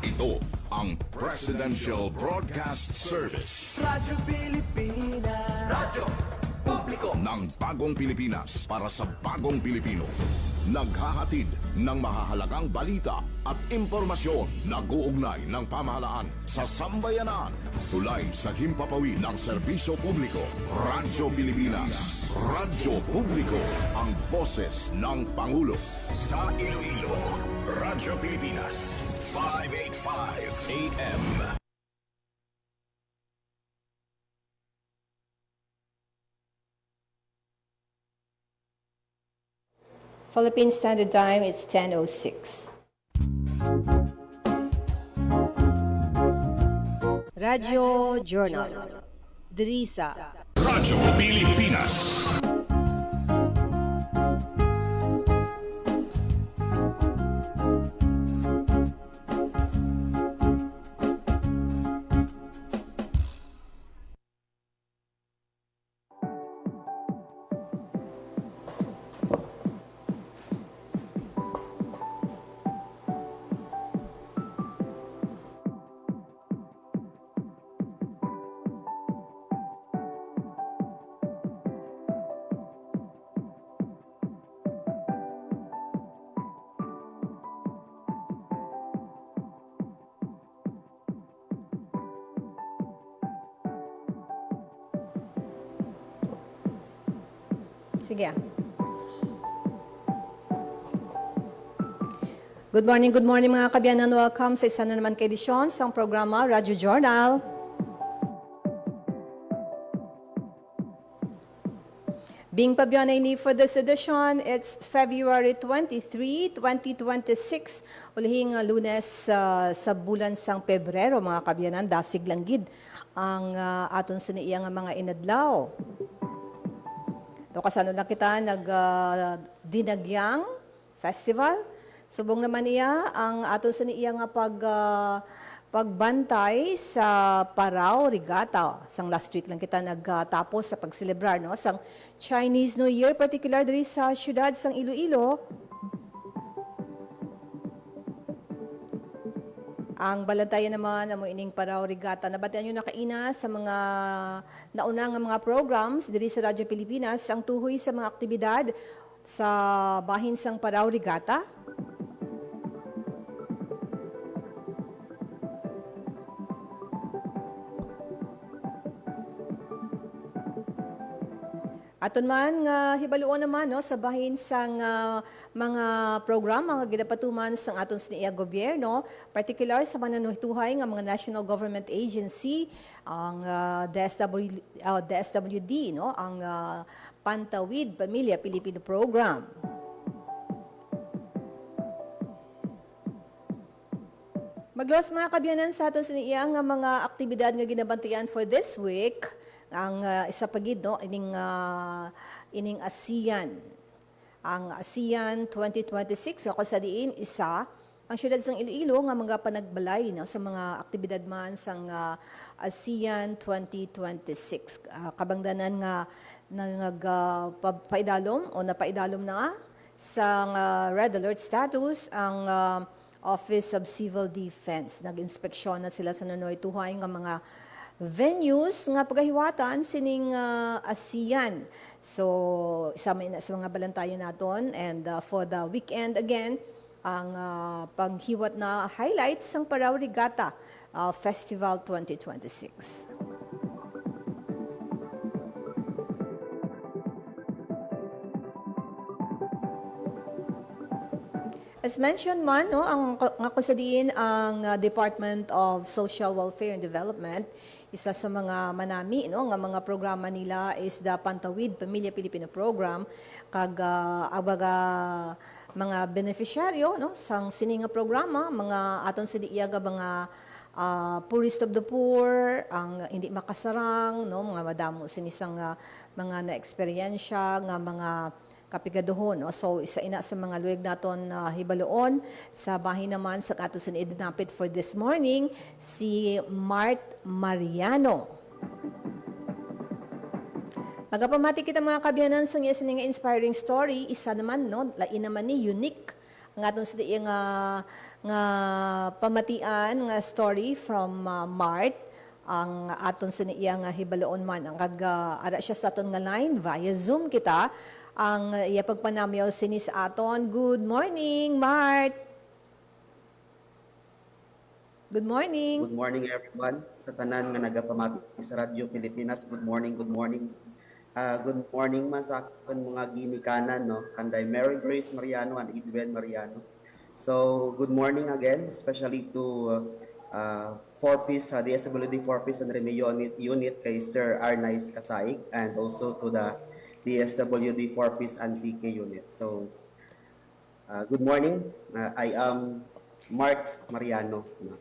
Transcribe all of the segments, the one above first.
Ito ang Presidential Broadcast Service Radyo Pilipinas. Radyo Publiko ng Bagong Pilipinas para sa Bagong Pilipino. Naghahatid ng mahahalagang balita at impormasyon na guugnay ng pamahalaan sa sambayanan. Tulay sa himpapawid ng serbisyo publiko. Radyo Pilipinas. Radyo Publiko. Ang boses ng Pangulo. Sa Iloilo, Radyo Pilipinas. 585 AM. Philippine Standard Time, it's 10:06. Radyo Journal. Drisa. Radyo Pilipinas. Sige. Good morning mga kabiyanan. Welcome sa isa na naman kay edisyon sa programa Radyo Journal. Being pabiyanay ni for this edition, it's February 23, 2026. Ulihing Lunes sa bulan sang Pebrero, mga kabiyanan. Dasig langgid ang aton siniiyang mga inadlaw. So, kasano lang kita dinagyang festival. Subong naman iya ang aton sa niya nga pagbantay sa Parao Regatta. Sang last week lang kita nagtapos sa pagselebrar no sang Chinese New Year, particular diri sa syudad sang Iloilo. Ang balantayan naman na mo ining Parao Regatta. Nabatian nyo nakaina sa mga naunang mga programs diri sa Radyo Pilipinas ang tuhoy sa mga aktibidad sa bahin sang Parao Regatta. Aton man nga hibaluon naman no sa bahin sang mga programa nga ginapatuman sang aton sa gobyerno, particular sa mananuhituhay nga mga national government agency, ang DSWD no, ang Pantawid Pamilya Pilipino Program. Maglos mga kabiyanan sa aton sa nga mga aktibidad nga ginabantayan for this week. Ang isa pagid no ining ASEAN. Ang ASEAN 2026 ako sa diin isa ang syudad sang Iloilo nga mga panagbalay no sa mga aktibidad man sang ASEAN 2026. Kabangdanan nga nagpaidalom o napaidalom na nga sang red alert status ang Office of Civil Defense. Nag-inspeksyon na sila sa nanoy tuhay nga mga venues nga pagahiwatan sining ASEAN. So, isa may na sa mga balantayan naton and for the weekend again, ang panghiwat na highlights ng Parao Regatta Festival 2026. As mentioned man, no, ang kusadiin ang Department of Social Welfare and Development, isa sa mga manami no, nga mga programa nila is the Pantawid Pamilya Pilipino Program kag mga beneficiaryo no sang sininga programa mga aton sa diiyaga mga poorest of the poor, ang hindi makasarang no, mga madamo sinisang mga na-eksperyensya nga mga kapigadohon. No? So, isa ina sa mga luwag naton hibaloon sa bahin naman sa ato sa idinapit for this morning, si Mart Mariano. Magapamati kita mga kabiyanan sa nga inspiring story, isa naman, no, lain naman ni unique ang aton sa nga nga pamatian nga story from Mart ang aton sa iya nga hibaloon man ang ara siya sa aton nga line via Zoom kita ang iya pagpanamyaw sini sa aton. Good morning, Mart. Good morning. Good morning everyone sa tanan nga nagapamati sa Radyo Pilipinas. Good morning, good morning. Good morning man sa akon mga ginikanan no, kanday Mary Grace Mariano and Edwin Mariano. So, good morning again, especially to 4-piece, DSWD 4-piece and Remeo unit kay Sir Arnaiz Kasaig and also to the DSWD 4-piece and PK unit. So, good morning. I am Mart Mariano. No?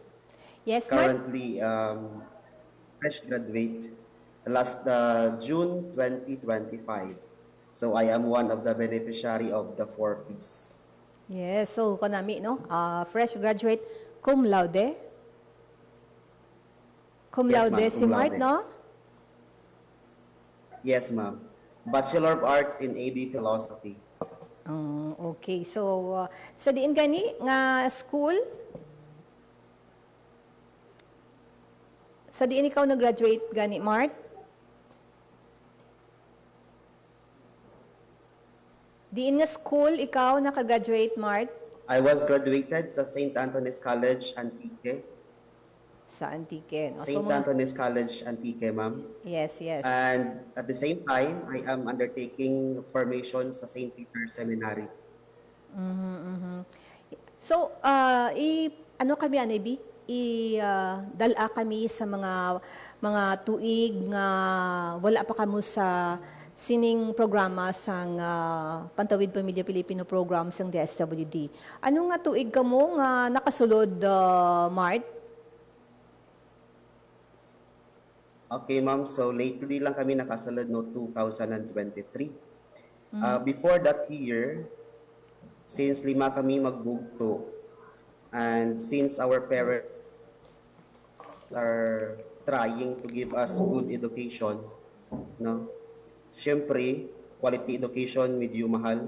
Yes, Mart. Currently fresh graduate last June 2025. So I am one of the beneficiary of the 4-piece. Yes, so konami no, fresh graduate cum laude. Cum Yes, laude ma'am, si cum Mart laude. no? Yes, ma'am. Bachelor of Arts in AB Philosophy. Okay, so sa diin gani nga school? Sa diin ikaw nag-graduate gani, Mart? Diin nga school ikaw naka-graduate, Mart? I was graduated sa St. Anthony's College, Antique. Sa Antique. No? St. Anthony's College, Antique, ma'am. Yes, yes. And at the same time, I am undertaking formation sa St. Peter Seminary. So, ano kami, Anabi? Dala kami sa mga tuig nga wala pa kamo sa sining programa sang Pantawid Pamilya Pilipino program sang DSWD. Ano nga tuig kamo nga nakasulod, Mart? Okay, ma'am. So, lately lang kami nakasalad no 2023. Before that year, since lima kami magbugto, and since our parents are trying to give us good education, no? Siyempre, quality education medyo mahal.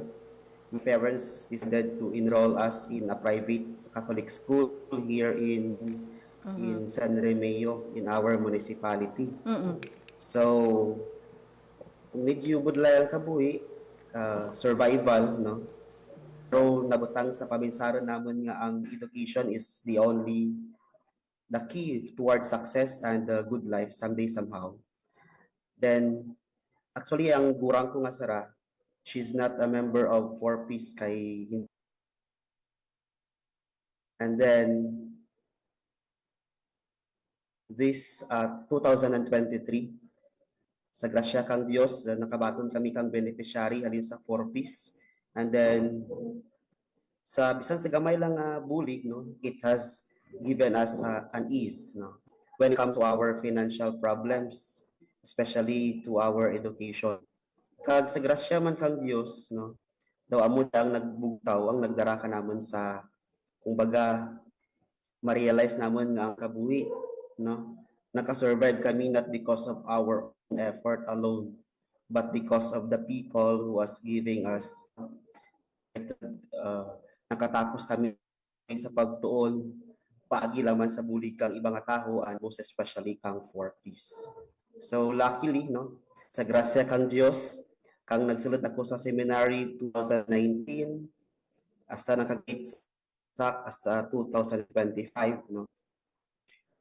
My parents decided to enroll us in a private Catholic school here in San Remeo in our municipality. So, medyo budlay ang kabuhi, survival, no? Pero nabutang sa pamilsaran namon nga ang education is the key towards success and a good life someday somehow. Then, actually, ang gurang ko nga sara, she's not a member of 4-piece kay. And then, this 2023, sa grasya kang Diyos, nakabaton kami kang beneficiary alin sa 4-piece. And then, sa bisan sa gamay lang bulig, no, it has given us an ease, no, when it comes to our financial problems, especially to our education. Kag sa grasya man kang Dios, no, daw amo ang nagbugtaw, ang nagdara ka namon sa kumbaga ma-realize namon nga ang kabuhi, no, nakasurvive kami not because of our own effort alone, but because of the people who was giving us nakatapos kami sa pagtuon paagi laman sa bulig kang ibang tao and most especially kang 4-piece. So luckily, no, sa grasya kang Dios, kang nagsulod ako sa seminary 2019 hasta nakagit sa 2025, no.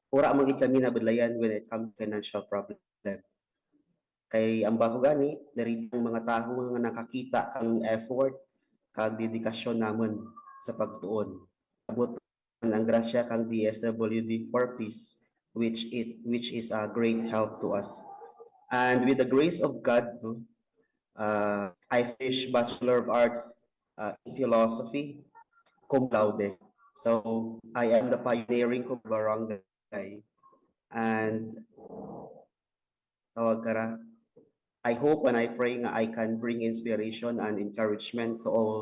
Ura magid kami nabudlayan when it comes to financial problem. Kay ang bago gani, dari mga tao nga nakakita kang effort kag dedikasyon namon sa pagtuon. Abot ang grasya kang DSWD 4-piece which is a great help to us. And with the grace of God, no, I finished Bachelor of Arts in Philosophy cum laude. So I am the pioneering cum barangay. And tawag kara, I hope when I pray nga I can bring inspiration and encouragement to all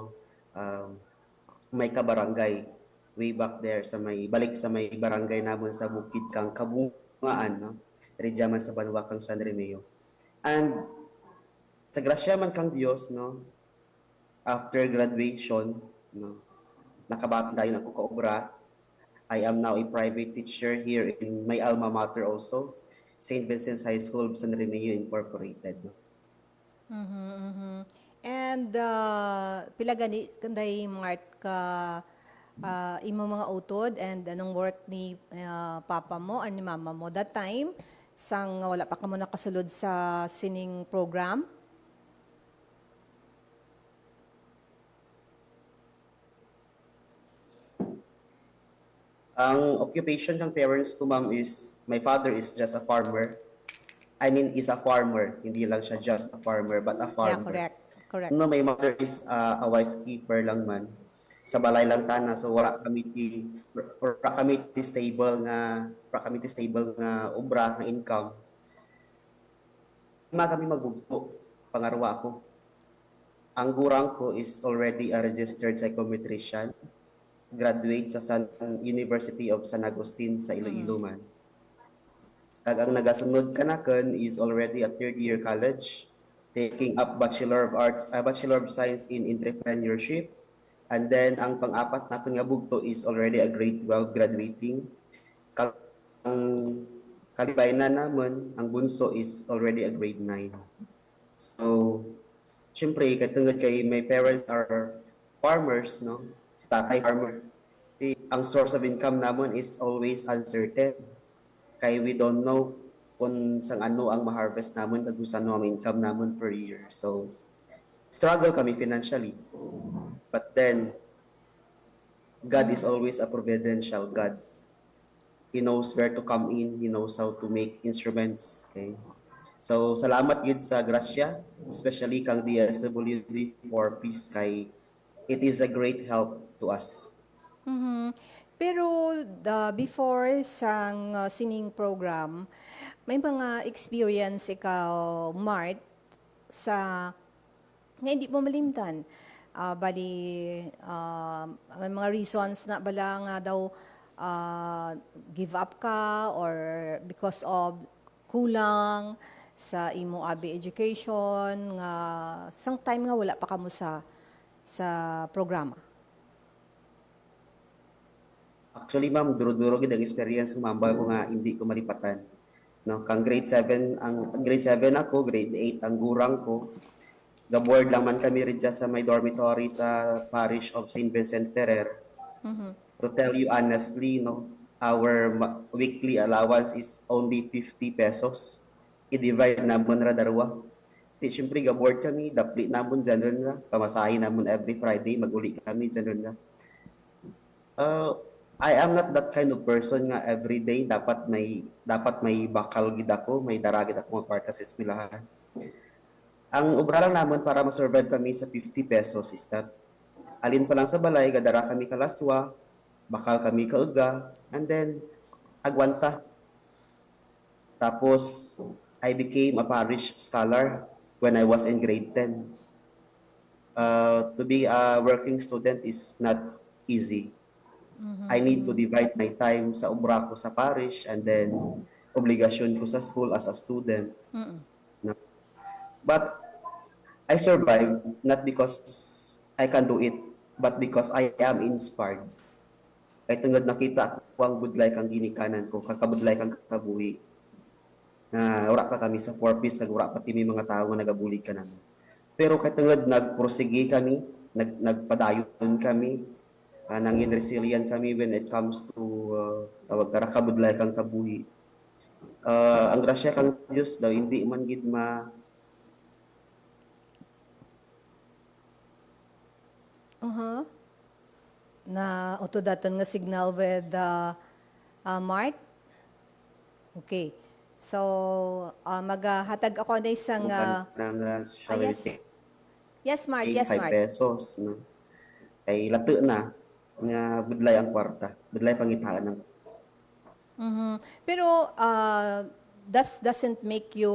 may kabarangay way back there sa may balik sa may barangay namon sa bukid kang Kabungaan, no, redya man sa Banwa kang San Remeo. And sa grasya man kang Dios, no, after graduation, no, nakabaton tayo ng kukaobra I am now a private teacher here in my alma mater also, St. Vincent's High School, San Remigio Incorporated. No? And pila gani kanday Mart ka imo mga utod and anong work ni papa mo or ni mama mo that time sang wala pa ka mo nakasulod sa sining program? Ang occupation ng parents ko, ma'am, is my father is just a farmer. I mean, is a farmer. Hindi lang siya just a farmer, but a Yeah, farmer. correct. Correct. No, my mother is a wise keeper lang man. Sa balay lang tana, so wala kami ti stable nga obra nga income. Ima kami magbugto, pangarwa ko. Ang gurang ko is already a registered psychometrician. Graduate sa University of San Agustin sa Iloilo man. Kag ang nagasunod kanaken is already a third year college, taking up Bachelor of Arts, Bachelor of Science in Entrepreneurship. And then ang pang-apat naton nga bugto is already a grade 12 graduating. Kag ang kalibay na naman, ang bunso is already a grade 9. So, syempre, katungod kay my parents are farmers, no? Si tatay farmer. Ang source of income naman is always uncertain. Kaya we don't know kung sang ano ang ma-harvest naman, kung saan ang income naman per year. So, struggle kami financially. But then, God is always a providential God. He knows where to come in. He knows how to make instruments. Okay? So, salamat yun sa grasya, especially kang DSWD for peace kay it is a great help to us. Pero before sang sining program, may mga experience ikaw, Mart, sa nga hindi mo malimtan. May mga reasons na bala nga daw give up ka or because of kulang sa imo abi education nga sang time nga wala pa kamo sa programa. Actually, ma'am, duro-duro gid ang experience ko, ma'am, bago nga hindi ko malipatan. No, kang grade 7 ako, grade 8 ang gurang ko. Ga-board lang man kami rin dyan sa may dormitory sa parish of St. Vincent Ferrer. To tell you honestly, no, our weekly allowance is only 50 pesos. I-divide namon ra darwa. Di syempre ga-board kami, dapli namon dyan rin na. Pamasahin namon every Friday, mag-uli kami dyan rin na. I am not that kind of person nga every day dapat may bakal gid ako, may daragid ako nga kwarta sa eskwelahan. Ang obra lang naman para ma-survive kami sa 50 pesos is that alin pa lang sa balay, gadara kami kalaswa, bakal kami kauga, and then agwanta. Tapos I became a parish scholar when I was in grade 10. To be a working student is not easy. I need to divide my time sa obra ko sa parish and then obligasyon ko sa school as a student. No? But I survived not because I can do it, but because I am inspired. Kaya tungod nakita ko ang budlay kang ginikanan ko, kakabudlay kang kakabuhi. Na wala pa kami sa 4Ps, wala pa kami mga tao nga nagabuli ka namin. Pero kaya tungod nagprosige kami, nagpadayon kami, nangin resilient kami when it comes to tawag karakabudlay kang kabuhi. Ang grasya kang Diyos daw hindi man gid Na utodaton nga signal with Mart. Okay. So maghatag ako na isang yes. Yes, Mart. Yes, 5 Mart. pesos no. Kay lato na nga budlay ang kwarta, budlay pangitaan ng. Pero doesn't make you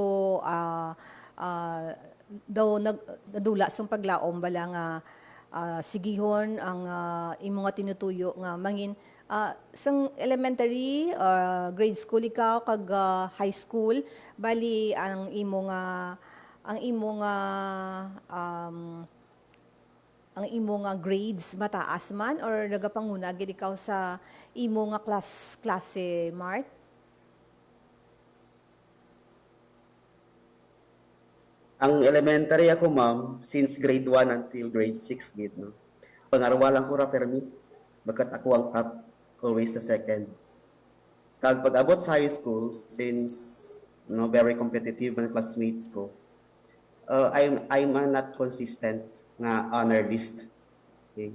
daw nadula sa paglaom bala nga sigihon ang imo nga tinutuyo nga mangin sang elementary grade school ikaw kag high school bali ang imo nga ang imo nga grades mataas man or nagapanguna gid ikaw sa imo nga klase, Mart? Ang elementary ako, ma'am, since grade 1 until grade 6 gid, no. Pangarwa lang ko ra permi. Bakat ako ang top, always the second. Kag pag-abot sa high school, since no very competitive mga classmates ko, I'm not consistent nga honor list. Okay?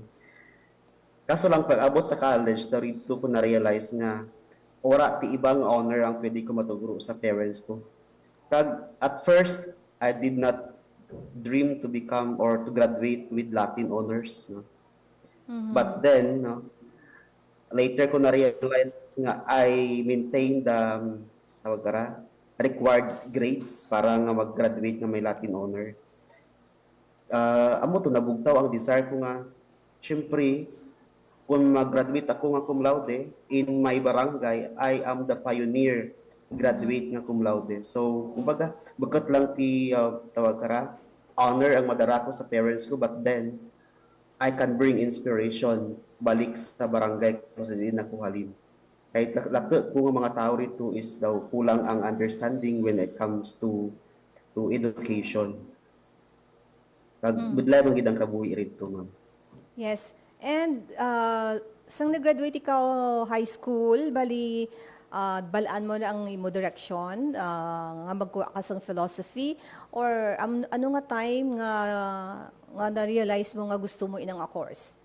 Kaso lang pag-abot sa college, dito ko na-realize nga ora ti ibang honor ang pwede ko matugro sa parents ko. Kag at first, I did not dream to become or to graduate with Latin honors, no. But then, no, later ko na-realize nga I maintain the tawag kara, required grades para nga mag-graduate nga may Latin honor. Amo to nabugtaw ang desire ko nga syempre kung mag-graduate ako nga cum laude in my barangay, I am the pioneer graduate nga cum laude. So, kumbaga, bagat lang ti tawag kara, honor ang madara ko sa parents ko, but then I can bring inspiration balik sa barangay ko sa din nakuhalin. Kahit lakot ko nga mga tao rito is daw kulang ang understanding when it comes to education. Budlay mong gidang kabuhi rito, ma'am. Yes. And sang nag-graduate ikaw high school, bali balaan mo na ang imo direction, nga magkuha ka sang philosophy or ano nga time nga na-realize mo nga gusto mo inang a course?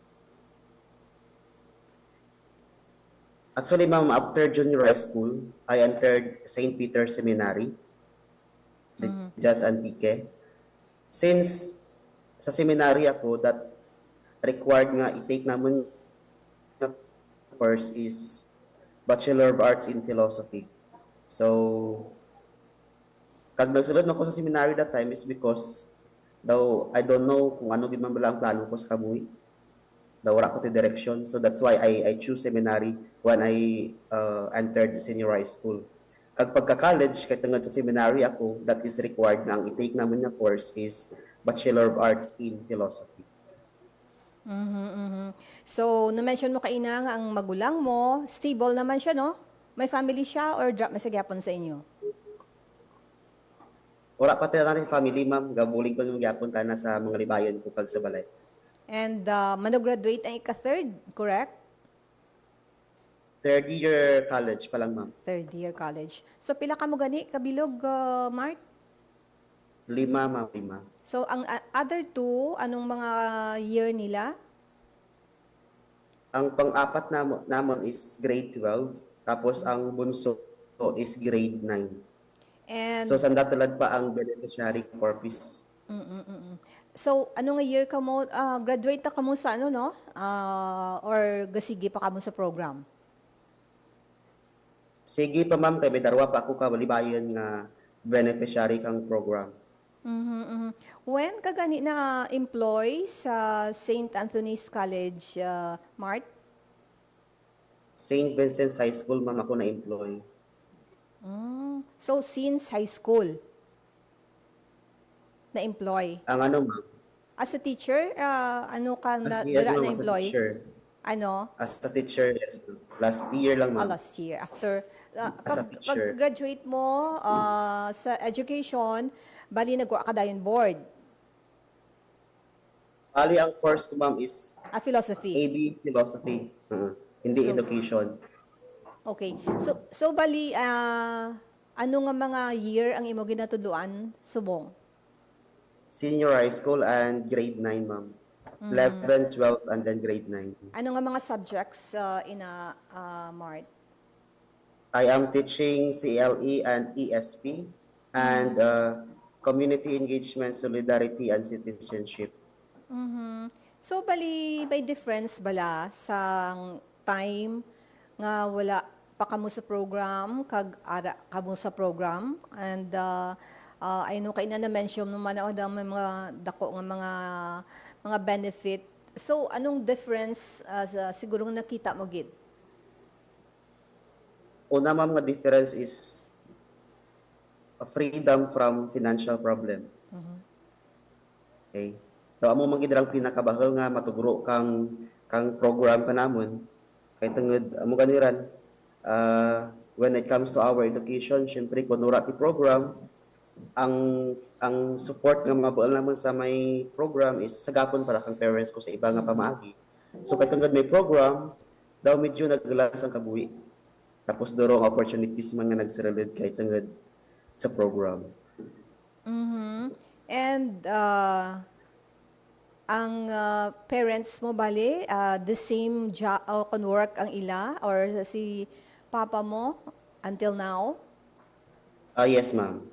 Actually, ma'am, after junior high school, I entered St. Peter's Seminary, Just Antique. Since sa seminary ako, that required nga i-take naman na course is Bachelor of Arts in Philosophy. So, kag nagsulod na ko sa seminary that time is because daw I don't know kung ano gid man bala ang plano ko sa kabuhi. Daw wala ko ti direction. So that's why I choose seminary when I entered senior high school. Kag pagka-college, kahit tungod sa seminary ako, that is required na ang i-take naman na course is Bachelor of Arts in Philosophy. So, na-mention mo kaina nga ang magulang mo, stable naman siya, no? May family siya or drop na siya gyapon sa inyo? Wala pa tayo na family, ma'am. Gabuling ko yung gyapon ta na sa mga libayon ko pag sa balay. And mano-graduate ang ika-third, correct? Third year college pa lang, ma'am. Third year college. So, pila ka mo gani, kabilog, Mark? 5, ma'am, 5. So, ang other two, anong mga year nila? Ang pang-apat namon is grade 12. Tapos ang bunso is grade 9. And, So, sandatalad pa ang beneficiary corpus. so, ano nga year ka mo, graduate na ka mo sa ano, no? Or gasigi pa ka mo sa program? Sige pa, ma'am, kay may darwa pa ako kabalibayan nga beneficiary kang program. When ka gani na employ sa St. Anthony's College, Mart? St. Vincent's High School, ma'am, ako na-employ. So, since high school, na-employ. Ang ano, ma'am? As a teacher, ano ka Yes, ma'am, as a na-employ? teacher. Ano? As a teacher, yes, ma'am. Last year lang, ma'am. Last year. After, As a teacher. pag-graduate mo sa education, bali nagwa ka dayon board, Bali, ang course ko, ma'am, is philosophy. AB Philosophy. Hindi So- education. Okay. So bali, ano nga mga year ang imo ginatudloan subong? Senior high school and grade 9, ma'am. 11, 12, and then grade 9. Ano nga mga subjects in Mart? I am teaching CLE and ESP and community engagement, solidarity, and citizenship. So bali may difference bala sa time nga wala pa kamo sa program kag ara kamo sa program and I know kay na mention mo man ang mga dako nga mga benefit. So anong difference siguro nga nakita mo gid? Una, ma'am, nga difference is a freedom from financial problem. Okay? So amo man gid ang pinakabahal nga matugro kang program pa namon kay tungod amo ganiran when it comes to our education, syempre kung nura ti program, ang support nga mga bual naman sa may program is sagapon para kang parents ko sa iba nga pamaagi. So kay tungod may program, daw medyo naglalas ang kabuhi. Tapos dorong opportunities man nga nagsirilid kay tungod sa program. And ang parents mo bali, the same job o work ang ila or si papa mo until now? Yes, ma'am.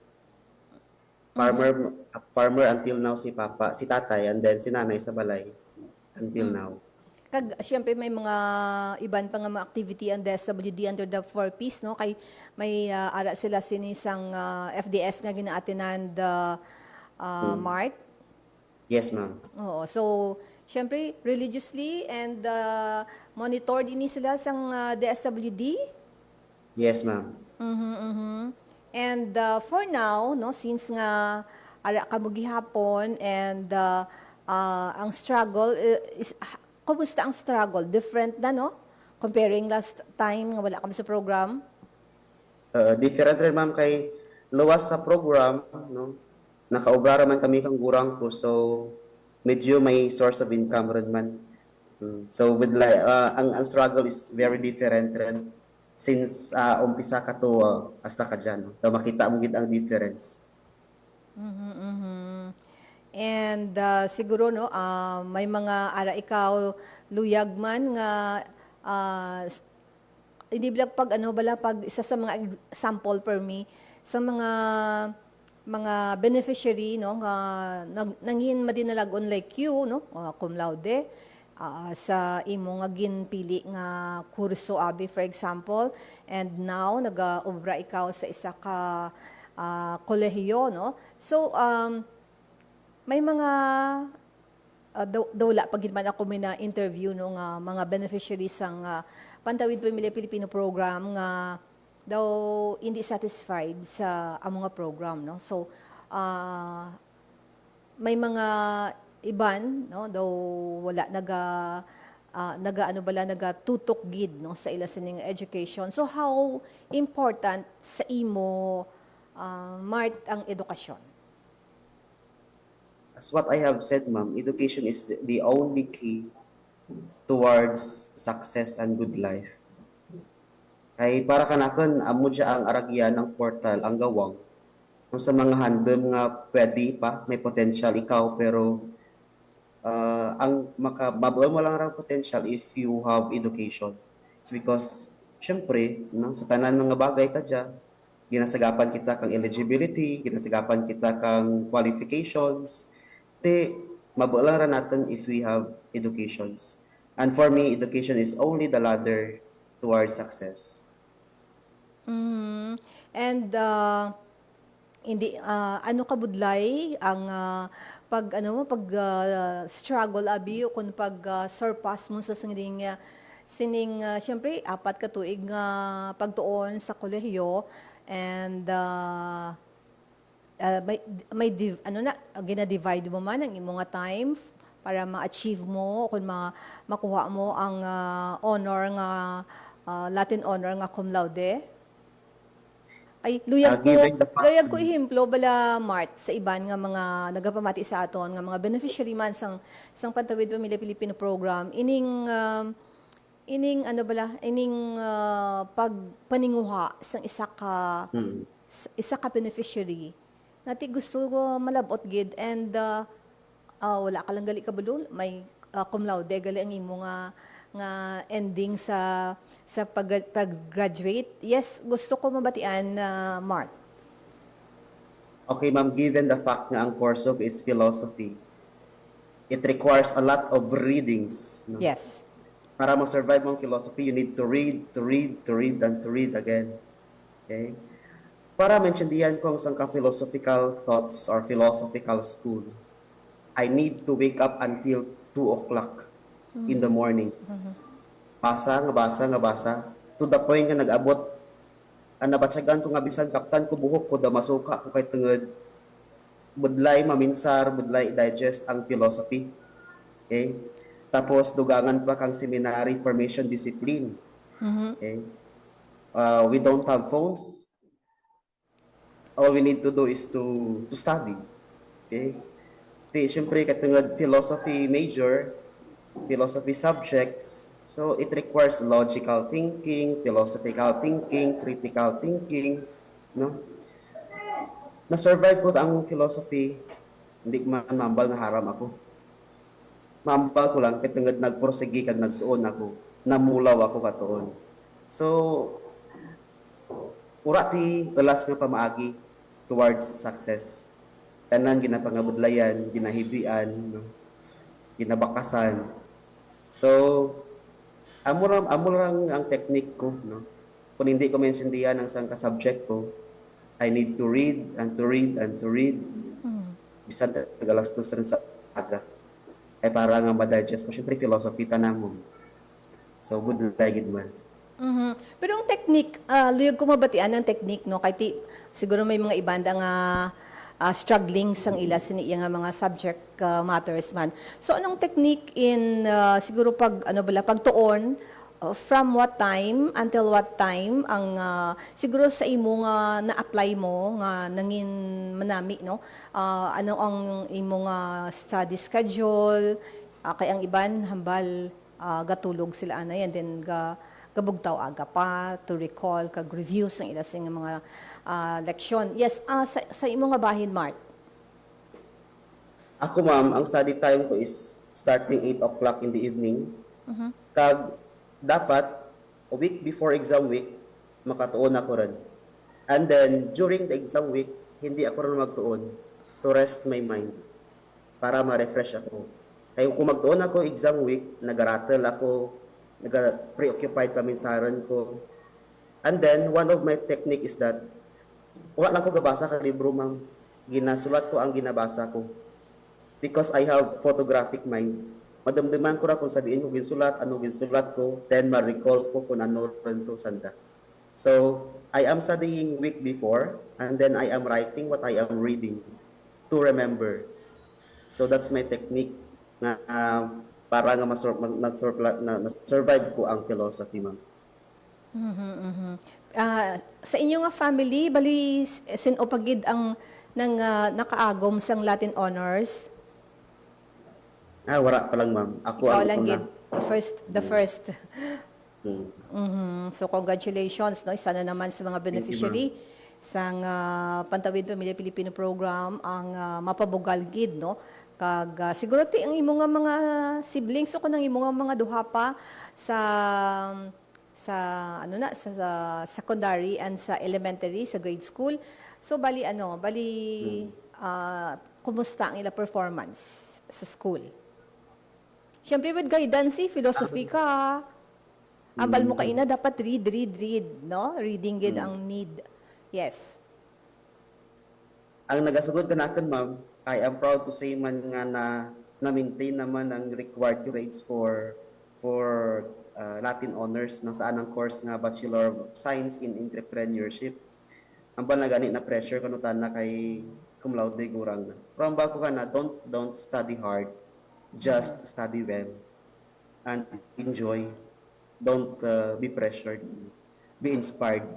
Farmer until now si papa, si tatay, and then si nanay sa balay until now. Siyempre may mga iban pa nga mga activity ang DSWD under the 4Ps, no? Kay may ara sila sinisang FDS nga ginaatenan Mart. Yes, ma'am. Oo. So, siyempre, religiously and monitored ini sila sang DSWD. Yes, ma'am. And for now, no, since nga ara ka mo gihapon and ang struggle is kumusta ang struggle? Different na, no? Comparing last time nga wala kami sa program. Different rin, ma'am, kay luwas sa program, no? Nakaubra man kami kang gurang ko, so medyo may source of income rin man. So with like ang struggle is very different rin since umpisa ka to hasta ka dyan. So makita mo gid ang difference. And siguro no may mga ara ikaw luyag man nga hindi bilang pag ano bala pag isa sa mga example per me sa mga beneficiary no nga nanghin madinalag-on like you no cum laude sa imo nga ginpili nga kurso abi for example, and now nag-obra ikaw sa isa ka kolehiyo no. So may mga dawla pag man ako may na interview no nga mga beneficiaries sang Pantawid Pamilya Pilipino program nga daw hindi satisfied sa among nga program no. So may mga iban no daw wala nagatutok gid no sa ila sining education. So how important sa imo Mart ang edukasyon? As what I have said, ma'am, education is the only key towards success and good life. Kay para kanakon amo siya ang aragyan ng portal ang gawang kung sa mga handom nga pwede pa may potential ikaw pero ang mababaw mo lang ang potential if you have education. It's because syempre no, sa tanan mga bagay ka dyan, ginasagapan kita kang eligibility, ginasagapan kita kang qualifications, mababaw lang natin if we have educations. And for me, education is only the ladder towards success. And hindi ano kabudlay ang pag struggle abi o kung pag surpass mo sa sining syempre 4 ka tuig nga pagtuon sa kolehiyo and gina-divide mo man ang imong nga time para ma-achieve mo kung makuha mo ang honor nga Latin honor nga cum laude. Ay luyag ko ihimplo bala Mart sa iban nga mga nagapamati sa aton nga mga beneficiary man sang Pantawid Pamilya Pilipino program ining pagpaninguha sang isa ka beneficiary nati gusto ko malabot gid and wala ka lang gali kabulol may cum laude gali ang imo nga ending sa pag-graduate. Yes, gusto ko mabatian Mart. Okay, ma'am, given the fact nga ang course of is philosophy, it requires a lot of readings. No? Yes. Para ma-survive mong philosophy, you need to read, and to read again. Okay? Para maintindihan ko ang isang philosophical thoughts or philosophical school, I need to wake up until 2 o'clock in the morning. Basa, to the point nga nag-abot, nabatsagan ko nga bisan kaptan ko buhok ko, masuka ko kay tungod. budlay maminsar, budlay digest ang philosophy. Okay? Tapos dugangan pa kang seminary formation discipline. Okay? We don't have phones. All we need to do is to study. Okay? Siyempre, katungad philosophy major, philosophy subjects, so it requires logical thinking, philosophical thinking, critical thinking, no? Na-survive ko ang philosophy, hindi ko man mambal nga haram ako. Mambal ko lang, katungad nagporsige kag nagtuon ako, namulaw ako katuon. So, ura ti telas nga pamaagi towards success. Tanan ginapangabudlayan, ginahibian, no? Ginabakasan. So, amo lang ang technique ko, no? Kung hindi ko maintindihan ang isang ka-subject ko, I need to read and to read and to read. Bisan tagalastos rin sa aga. Ay para nga ma-digest ko. Siyempre, philosophy tanamon. So, good like man. Pero ang technique, luyag ko mabatian ang technique, no? Kahit siguro may mga ibanda nga struggling sang ila siniya nga mga subject matters man. So anong technique in siguro pagtuon from what time until what time ang siguro sa imo nga na-apply mo nga nangin manami, no? Ano ang imo nga study schedule, kay ang iban hambal gatulog sila ana yan then gabugtaw aga pa to recall kag reviews ng ilang sing mga leksyon. Yes, sa imo nga bahin, Mark. Ako, ma'am, ang study time ko is starting 8 o'clock in the evening. Kag dapat, a week before exam week, makatuon ako rin. And then, during the exam week, hindi ako rin magtuon to rest my mind para ma-refresh ako. Kaya kung magtuon ako exam week, nag-rattle ako, nag-preoccupied paminsaran ko. And then, one of my technique is that, wala lang ko gabasa ka libro, ma'am. Ginasulat ko ang ginabasa ko. Because I have photographic mind. Madamdaman ko na kung sa diin ko ginsulat, ano ginsulat ko, then ma-recall ko kung ano rin to sanda. So, I am studying week before, and then I am writing what I am reading to remember. So, that's my technique na para nga ma-survive ko ang philosophy, ma'am. Sa inyo nga family, bali sin o pagid ang nang nakaagom sang Latin honors? Wala pa lang, ma'am. Ako Ikaw ang lang una. gid, the first. Mm. So congratulations, no? Isa na naman sa mga beneficiary sang Pantawid Pamilya Pilipino program ang mapabugal gid, no? Kag siguro ti ang imo nga mga siblings o kunang imo nga mga duha pa sa sa secondary and sa elementary sa grade school. So bali kumusta ang ila performance sa school? Siyempre with guidance, philosophy ka. Ambal mo kaina dapat read, no? Reading gid ang need. Yes. Ang nagasugod ka natin, ma'am, I am proud to say man nga na-maintain naman ang required grades for Latin honors ng saan ang course nga Bachelor of Science in Entrepreneurship. Ang ba na gani na pressure kanutan na kay cum laude gurang na. From bago ka na, don't study hard. Just study well and enjoy. Don't be pressured. Be inspired.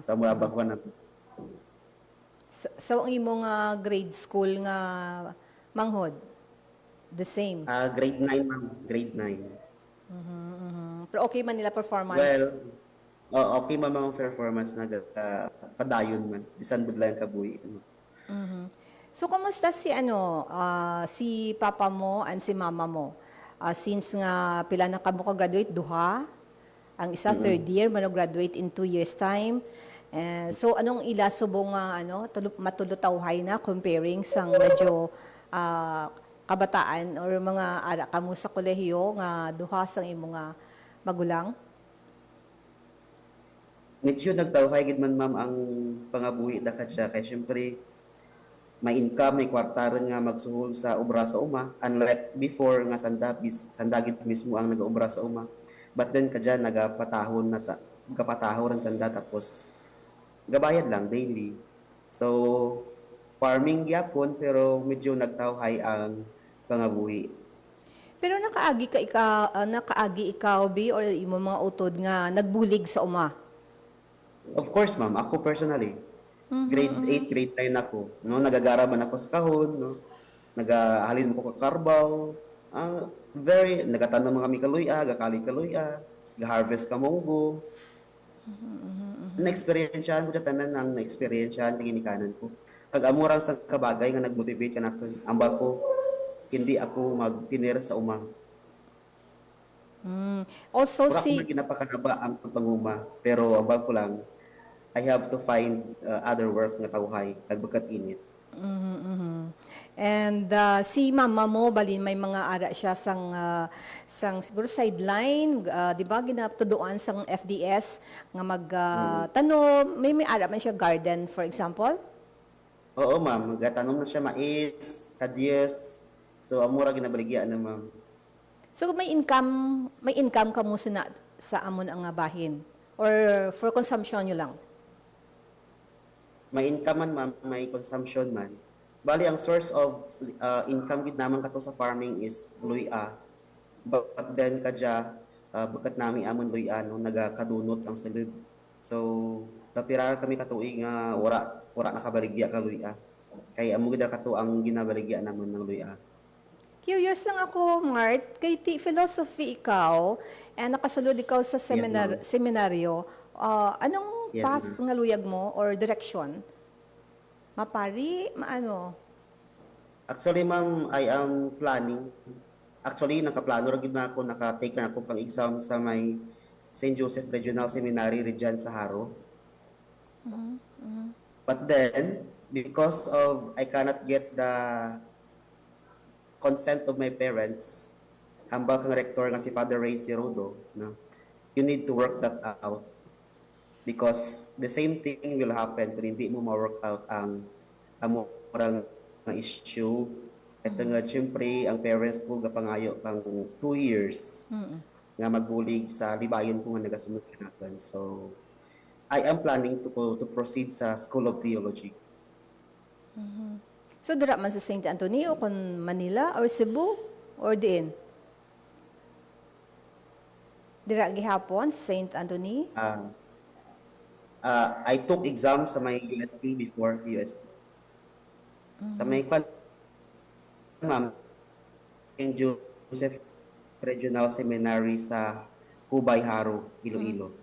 Sa mula bago ka na. So ang imo nga grade school nga manghod the same. Grade 9, ma'am. Grade 9. Pero okay man nila performance. Well, okay man mga performance na padayon man. Bisan budlayan kabuhi. So kumusta si si papa mo and si mama mo? Since nga pila na kamo ka graduate duha, ang isa third year man graduate in 2 years time. So anong ila subong matulutawhay na comparing sang medyo kabataan or mga ara kamo sa kolehiyo nga duha sang imo nga magulang? Medyo nagtawhay gid man, ma'am, ang pangabuhi da siya kay syempre may income, may kwartaran nga magsuhol sa obra sa uma, unlike before nga sandagit mismo ang nag-obra sa uma. But then kadya nagapatahon sanda tapos gabayad lang daily. So farming gyapon pero medyo nagtawhay ang pangabuhi. Pero nakaagi ikaw bi or imo mga utod nga nagbulig sa uma. Of course, ma'am, ako personally, grade 8, grade 9 ako. No, nagagaraman ako sa kahon, no. Nagahalin mo ko kakarbaw. Nagatanom mga kami kaluya, gakali kaluya, ga-harvest ka munggo. Na-experiencehan ko tanan ng na-experiencehan ng ginikanan ko. Kag amurang sa kabagay nga nag-motivate ka natin. Amba ko, hindi ako magpinir sa uma. Also Wala si ko ginapakanaba ang pagpanguma. Pero amba ko lang, I have to find other work nga tawhay, kagbakat init. And si mama mo balin may mga ara siya sang siguro sideline, di ba ginatuduan sang FDS nga magtanom, may ara man siya garden for example. Oo, ma'am. Gatanom na siya mais, kadyes. So, amura ginabaligyan na, ma'am. So may income ka mo sa amon ang bahin or for consumption nyo lang. May income man, ma'am. May consumption man. Bali, ang source of income gid naman kato sa farming is luya. But then, bukat nami amon luya, no, nagakadunot ang salud. So, kapirar kami katuig nga wala nakabaligya ka luya. Kaya amo gid kato ang ginabaligya naman ng luya. Curious lang ako, Mart, kay philosophy ikaw, and nakasulod ikaw sa ma'am. seminaryo, anong Yes, path ma'am. nga luyag mo or direction? Mapari, maano? Actually, ma'am, I am planning. Actually, nakaplano rin na ako, naka-take na ako pang exam sa may St. Joseph Regional Seminary, Regent Saharo. But then, because of I cannot get the consent of my parents, hambal kang rector nga si Father Ray Sirodo, no? You need to work that out. Because the same thing will happen kung hindi mo ma-work out ang amorang nga issue. Ito nga, siyempre, ang parents ko gapangayo kang 2 years nga magbulig sa libayon ko nga nagasunod kanakan. So, I am planning to proceed sa School of Theology. So, dira man sa St. Antonio, kung Manila or Cebu, or diin? Dira gihapon sa St. Anthony? I took exam sa may UST before UST. Sa may ma'am, St. Joseph Regional Seminary sa Cubay, Haro, Iloilo.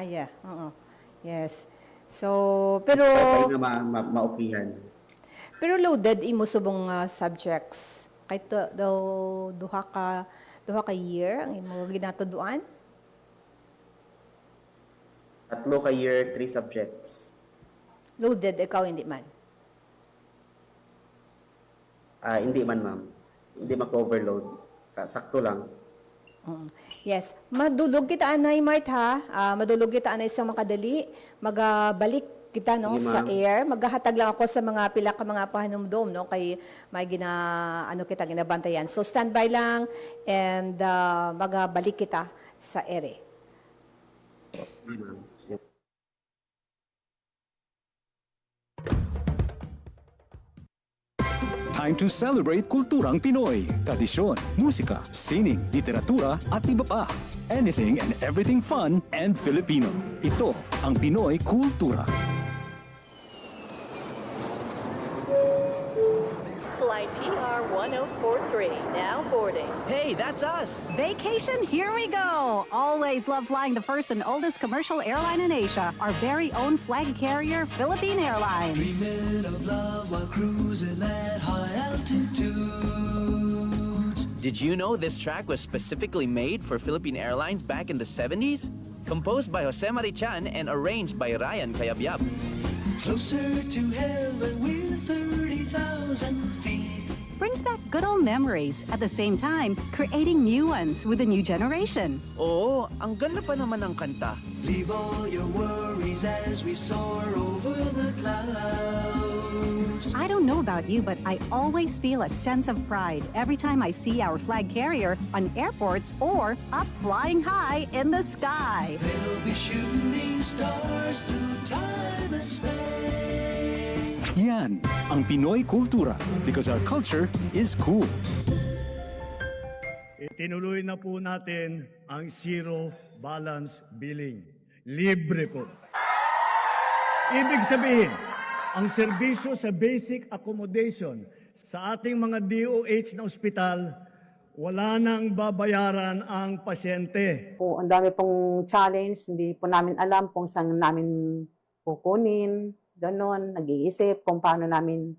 Yeah. Oo. Yes. So, pero Pwede na maupihan. pero loaded imo subong subjects. Kahit daw duha ka year ang imo ginatuduan. 3 ka year, 3 subjects. Loaded ikaw hindi man. Hindi man, ma'am. Hindi maka-overload. Sakto lang. Yes. Madulog kita anay Mart ha. Madulog kita anay sa makadali. Magabalik kita no Sige, sa ma'am. air. Maghahatag lang ako sa mga pila ka mga pahanumdom no kay may kita ginabantayan. So standby lang and magabalik kita sa air. Sige, ma'am. Sige. Time to celebrate kulturang Pinoy, tradisyon, musika, sining, literatura at iba pa. Anything and everything fun and Filipino. Ito ang Pinoy Kultura. Flight PR 1043, now boarding. Hey, that's us. Vacation, here we go! Always love flying the first and oldest commercial airline in Asia, our very own flag carrier, Philippine Airlines. Dreaming of love while cruising at high altitudes. Did you know this track was specifically made for Philippine Airlines back in the 70s? Composed by Jose Marichan and arranged by Ryan Cayabyab. Closer to heaven with 30,000 feet. Brings back good old memories, at the same time, creating new ones with a new generation. Oo, ang ganda pa naman ng kanta. Leave all your worries as we soar over the clouds. I don't know about you, but I always feel a sense of pride every time I see our flag carrier on airports or up flying high in the sky. They'll be shooting stars through time and space. Yan Yan ang Pinoy kultura because our culture is cool. Itinuloy na po natin ang zero balance billing. Libre po. Ibig sabihin, ang serbisyo sa basic accommodation sa ating mga DOH na ospital, wala nang babayaran ang pasyente. Po, ang dami pong challenge, hindi po namin alam kung saan namin kukunin, ganon, nag-iisip kung paano namin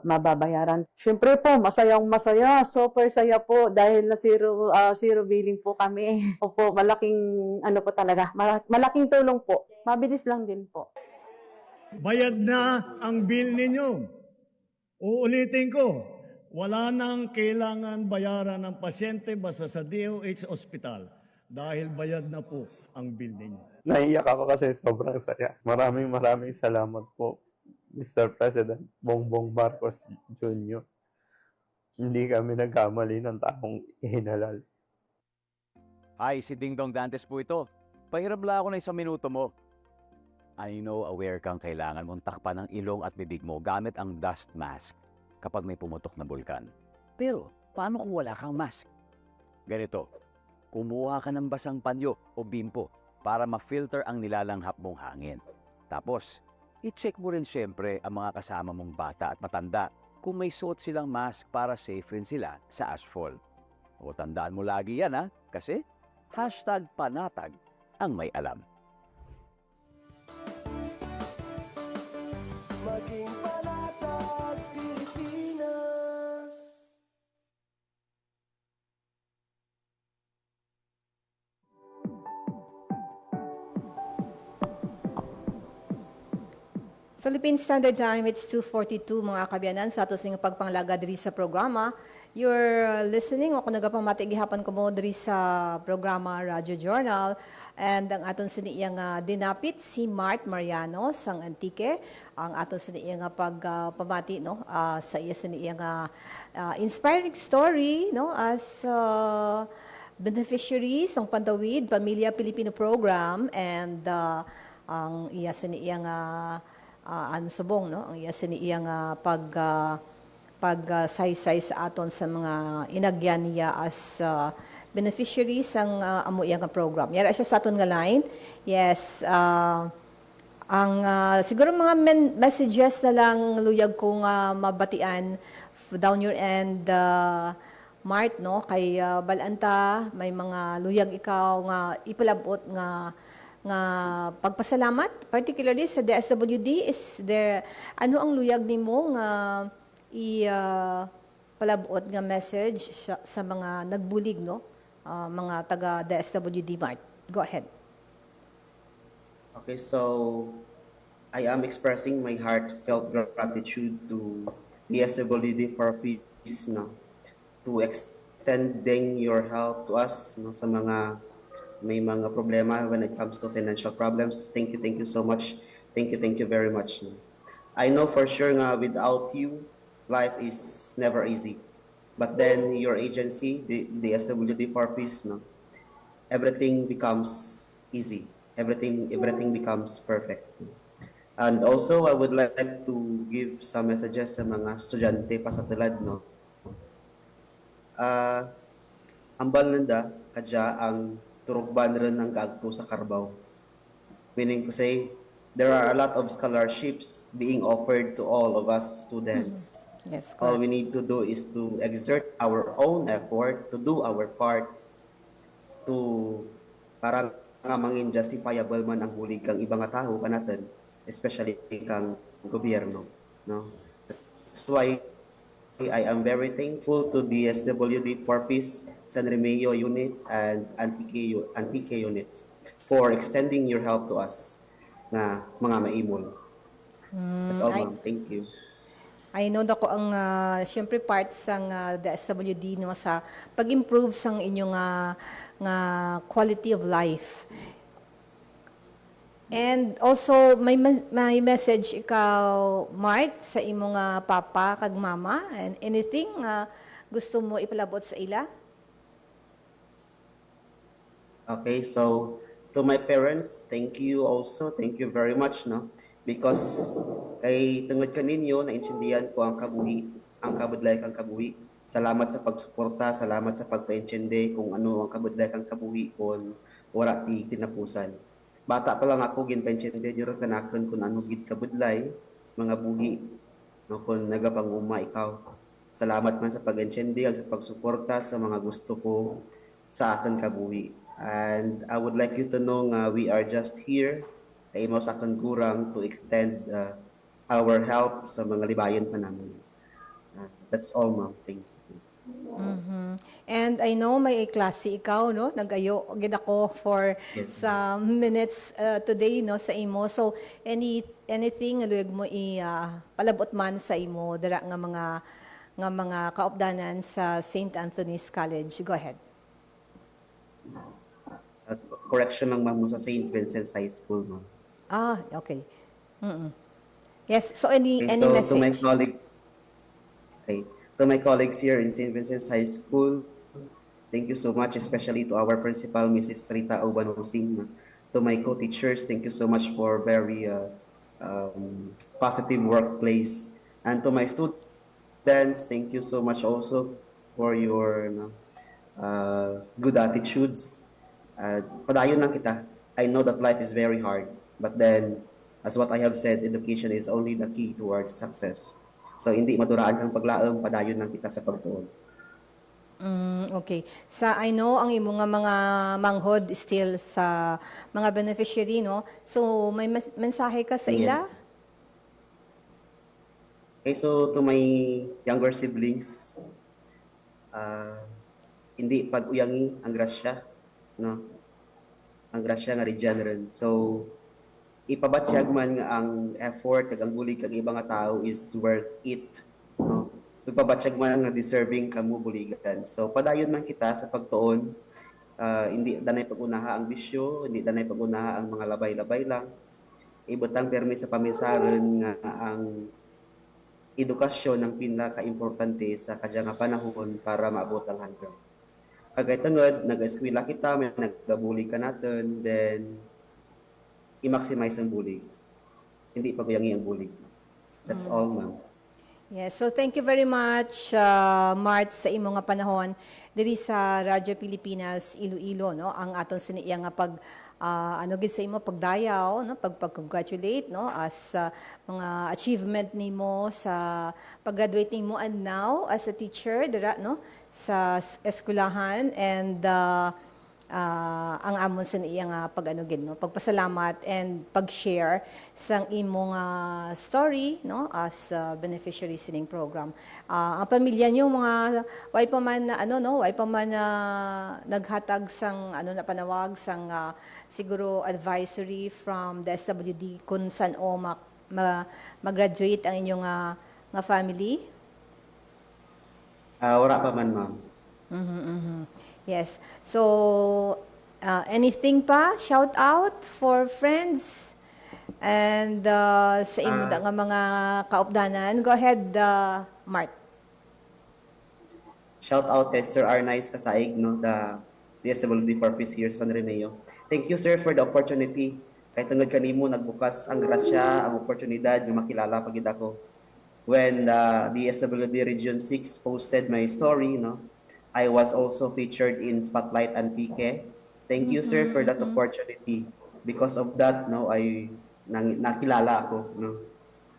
mababayaran. Siyempre po, masayang masaya, super saya po dahil na zero billing po kami. Opo, malaking ano po talaga, malaking tulong po. Mabilis lang din po. Bayad na ang bill ninyo. Uulitin ko, wala nang kailangan bayaran ng pasyente basta sa DOH Hospital dahil bayad na po ang bill ninyo. Naiyak ako kasi sobrang saya. Maraming salamat po, Mr. President Bongbong Marcos Jr. Hindi kami nagkamali ng taong ihinalal. Hi, si Ding Dong Dantes po ito. Pahiram lang ako ng 1 minuto mo. I know aware kang kailangan mong takpan ang ilong at bibig mo gamit ang dust mask kapag may pumutok na bulkan. Pero, paano kung wala kang mask? Ganito, kumuha ka ng basang panyo o bimpo para ma-filter ang nilalanghap mong hangin. Tapos, i-check mo rin siyempre ang mga kasama mong bata at matanda kung may suot silang mask para safe rin sila sa asphalt. O tandaan mo lagi yan ha, kasi #panatag ang may alam. Maging panatag, Pilipinas. Philippine Standard Time, it's 2:42 mga kabyanan sa ato sing pagpanglaga diri sa programa. You're listening o kung nagapamati gihapan ko mo diri sa programa Radyo Journal and ang aton siniyang dinapit si Mart Mariano sang Antique, ang aton siniyang pagpamati no sa iya siniyang inspiring story no as beneficiaries ng Pantawid Pamilya Pilipino Program and ang iya siniyang subong no ang iya siniyang pagsaysay sa aton sa mga inagyan niya as beneficiaries ang amo iyang program. Yara siya sa aton nga line. Yes, ang siguro mga messages na lang luyag kong mabatian down your end Mart no kay balanta may mga luyag ikaw nga ipalabot nga pagpasalamat particularly sa DSWD is there ano ang luyag nimo nga palabot nga message sa mga nagbulig no mga taga DSWD Mart. Go ahead. Okay, so I am expressing my heartfelt gratitude to DSWD for peace no to extending your help to us no sa mga may mga problema when it comes to financial problems. Thank you so much. Thank you very much. I know for sure nga without you, life is never easy. But then your agency, the SWD for Peace, no, everything becomes easy. Everything becomes perfect. And also, I would like to give some messages sa mga estudyante pa sa tilad, no. Ambal nanda, kadya ang turugban rin ng kaagto sa Carabao. Meaning to say, there are a lot of scholarships being offered to all of us students. Yes, all we need to do is to exert our own effort, to do our part, to para nga mangin justifiable man ang bulig kang ibang tao kanatan, especially kang gobyerno. No? That's why I am very thankful to the SWD for Peace San Remigio Unit and Antique Unit for extending your help to us na mga maimol. That's all, ma'am. Thank you. I know dako ang syempre part sang DSWD no sa pag-improve sang inyong nga quality of life. And also may message ikaw Mart sa imong papa kag mama and anything gusto mo ipalabot sa ila? Okay, so to my parents, thank you also. Thank you very much, no. because kay tungod kaninyo naintindihan ko ang kabuhi, ang kabudlay kang kabuhi. Salamat sa pagsuporta, salamat sa pagpaintindi kung ano ang kabudlay kang kabuhi kung wala ti tinapusan. Bata pa lang ako ginpaintindi juro kanakon kung ano gid kabudlay mga buhi no kung nagapanguma ikaw. Salamat man sa pag-intindi at sa pagsuporta sa mga gusto ko sa akin kabuhi. And I would like you to know nga we are just here kay mo sa akin kurang to extend our help sa mga libayon pa namin. That's all, ma'am. Thank you. And I know may klase ikaw, no? Nagayo gid ako for Yes, some minutes today, no, sa imo. So anything luwag mo palabot man sa imo dira nga mga kaupdanan sa St. Anthony's College. Go ahead. Correction lang, ma'am, sa St. Vincent's High School, ma'am. Okay. Yes, so any Okay, so to my message? colleagues, okay, to my colleagues here in St. Vincent's High School, thank you so much, especially to our principal, Mrs. Rita Obanosing. To my co-teachers, thank you so much for very positive workplace. And to my students, thank you so much also for your good attitudes. Padayon lang kita. I know that life is very hard, but then, as what I have said, education is only the key towards success. So, hindi maduraan kang paglaom, padayon lang kita sa pagtuon. Okay. I know ang imo nga mga manghod still sa mga beneficiary, no? So may mensahe ka sa ila? Okay, so to my younger siblings, hindi pag-uyangi ang grasya, no? Ang grasya nga regenerate. So, ipabatyag man nga ang effort kag ang bulig kag ibang nga tao is worth it, no? Ipabatyag man nga deserving kamo buligan. So, padayon man kita sa pagtuon, hindi danay pag-unaha ang bisyo, hindi danay pag-unaha ang mga labay-labay lang. Ibutang permi sa pamisaran nga ang edukasyon ang pinaka-importante sa kadya nga panahon para maabot ang hanggang. Kagay tungod, nag-eskwela kita, may nagabuli ka natin, then i-maximize ang bulig. Hindi pagkuyangi ang bulig. That's all, ma'am. Yes, so thank you very much, Mart, sa imo nga panahon diri sa Radyo Pilipinas Iloilo, no? Ang aton siniya nga gid sa imo pagdayaw, no? Pag-congratulate, no? As mga achievement nimo sa pag-graduate nimo and now as a teacher dira, no? Sa eskwelahan and ang amon sa iya nga no? Pagpasalamat and pag-share sang imong story, no, as beneficiary sining program. Ang pamilya niyo mga way pa man naghatag sang na panawag sang siguro advisory from the SWD kung saan mag-graduate ang inyong nga family. Wala pa man, ma'am. Yes. So, anything pa? Shout out for friends and sa imo nga mga kaupdanan. Go ahead, Mart. Shout out kay Sir Arnaiz Kasaig, no, the DSWD for Peace here sa San Remeo. Thank you, sir, for the opportunity. Kay tungod kanimo nagbukas ang grasya, ang oportunidad nga makilala pagid ako. When the DSWD Region 6 posted my story, no, I was also featured in Spotlight and PK. Thank you, sir, for that opportunity. Because of that, no, nakilala ako, no.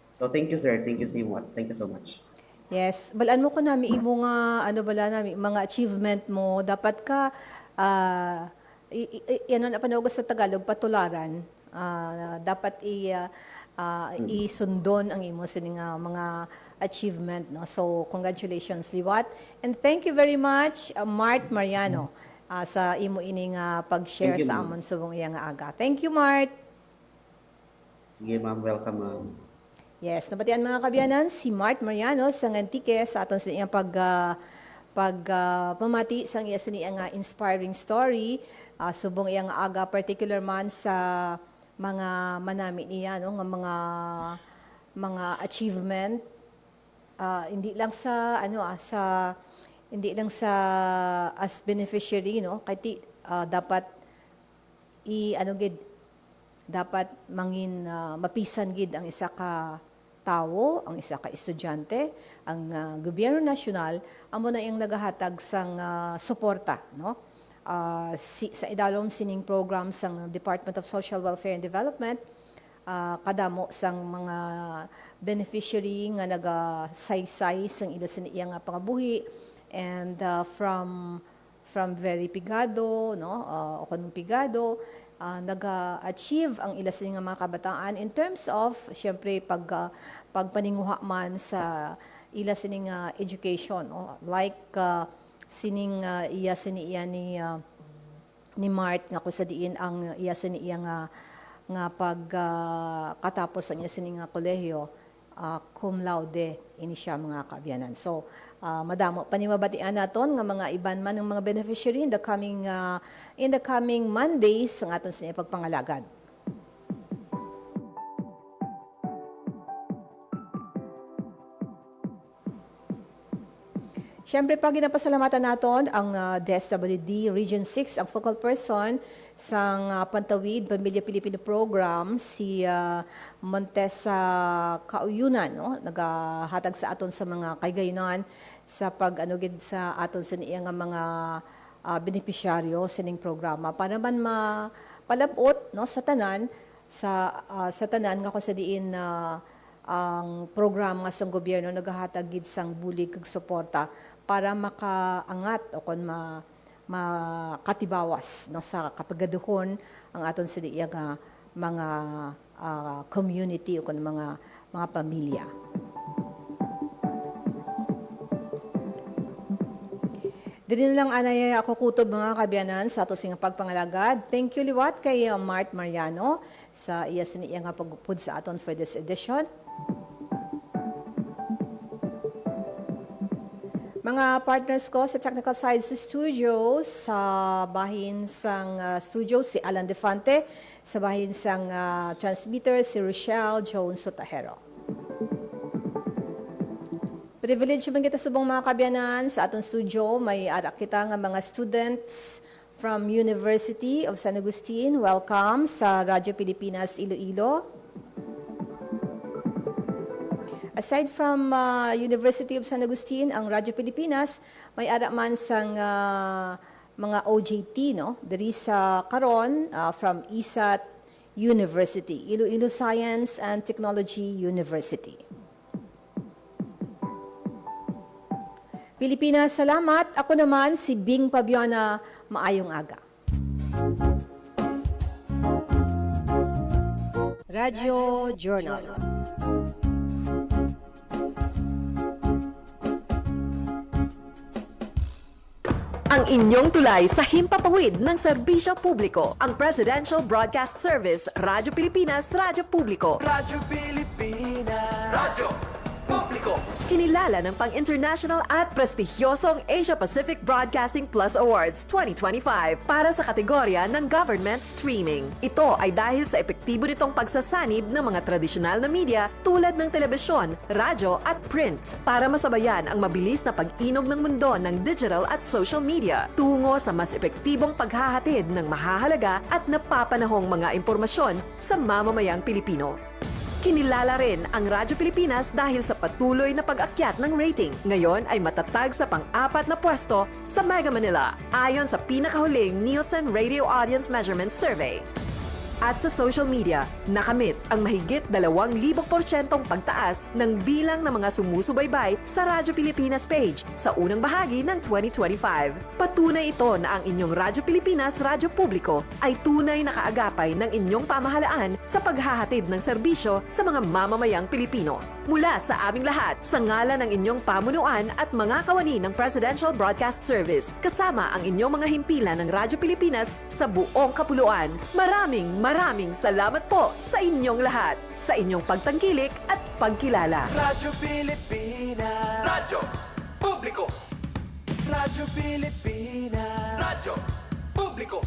So thank you, sir. Thank you so much. Thank you so much. Yes, balaan mo ko nami imo nga mga achievement mo dapat ka na panawag sa Tagalog patularan. Dapat isundon ang imo sining mga achievement, no. So congratulations liwat and thank you very much Mart Mariano sa imo ining pag-share Thank you, sa ma'am. amon subong iya nga aga. Thank you, Mart. Sige, ma'am. Welcome, ma'am. Yes, nabatian mga kabiyanan si Mart Mariano sa Ngantike sa aton sa iyang pamati sang iya sa nga inspiring story subong iya nga aga particular man sa mga manami niya, no, nga mga achievement hindi lang sa hindi lang sa as beneficiary, no, kay dapat dapat mangin mapisan gid ang isa ka tawo, ang isa ka estudyante, ang gobyerno nasyonal amo na yung nagahatag sang suporta, no? Sa idalom sining program sang Department of Social Welfare and Development, kadamo sang mga beneficiary nga nagasaysay sang ila siniya nga pangabuhi, and from very pigado, no, o kanong pigado, nag-achieve ang ila sining nga mga kabataan in terms of syempre pagpaninguha man sa ila sining education, no? Like sining iya siniya ni Mart nga kung sa diin ang iya siniya nga pagkatapos ang iya sining nga kolehiyo, cum laude ini siya mga kaabyanan. So madamo panimabatian naton nga mga iban man ng mga beneficiary in the coming Mondays ang aton sa pagpangalagad. Siyempre, pag ginapasalamatan naton ang DSWD Region 6, ang focal person sa Pantawid Pamilya Pilipino Program, si Montesa Kauyunan, no? Nagahatag sa aton sa mga kaygayunan sa pag-anugid sa aton sa niya nga mga benepisyaryo sa ning programa para man mapalabot, no, sa tanan nga kung sa diin ang programa sa gobyerno nagahatag gid sang bulig kag suporta para makaangat o kon makatibawas, no, sa kapagaduhon ang aton sa diya nga mga community o kon mga pamilya. Dili na lang anay ako kutob mga kabiyanan sa ato sing pagpangalagad. Thank you liwat kay Mart Mariano sa iya siniya nga pagpud sa aton for this edition. Mga partners ko sa technical side sa studio, sa bahin sang studio si Alan Defante, sa bahin sang transmitter si Rochelle Jones Sotahero. Privilege man kita subong mga kabyanan sa atong studio, may arak kita nga mga students from University of San Agustin. Welcome sa Radyo Pilipinas Iloilo. Aside from University of San Agustin, ang Radyo Pilipinas may ara man sang mga OJT, no? Diri sa karon from ISAT University, Iloilo Science and Technology University. Pilipinas, salamat. Ako naman si Bing Pabiona. Maayong aga. Radyo Journal. Ang inyong tulay sa himpapawid ng serbisyo publiko. Ang Presidential Broadcast Service, Radyo Pilipinas, Radyo Publiko. Radyo Pilipinas. Radyo Publiko. Kinilala ng pang-international at prestigyosong Asia Pacific Broadcasting Plus Awards 2025 para sa kategorya ng Government Streaming. Ito ay dahil sa epektibo nitong pagsasanib ng mga tradisyonal na media tulad ng telebisyon, radyo at print para masabayan ang mabilis na pag-inog ng mundo ng digital at social media tungo sa mas epektibong paghahatid ng mahahalaga at napapanahong mga impormasyon sa mamamayang Pilipino. Kinilala rin ang Radyo Pilipinas dahil sa patuloy na pag-akyat ng rating. Ngayon ay matatag sa pang-4 na pwesto sa Mega Manila ayon sa pinakahuling Nielsen Radio Audience Measurement Survey. At sa social media, nakamit ang mahigit 2,000% pagtaas ng bilang ng mga sumusubaybay sa Radyo Pilipinas page sa unang bahagi ng 2025. Patunay ito na ang inyong Radyo Pilipinas Radyo Publiko ay tunay na kaagapay ng inyong pamahalaan sa paghahatid ng serbisyo sa mga mamamayang Pilipino. Mula sa aming lahat, sa ngalan ng inyong pamunuan at mga kawani ng Presidential Broadcast Service, kasama ang inyong mga himpilan ng Radyo Pilipinas sa buong kapuluan, Maraming salamat po sa inyong lahat, sa inyong pagtangkilik at pagkilala. Radyo Pilipinas. Radyo Publiko. Radyo Pilipinas. Radyo Publiko.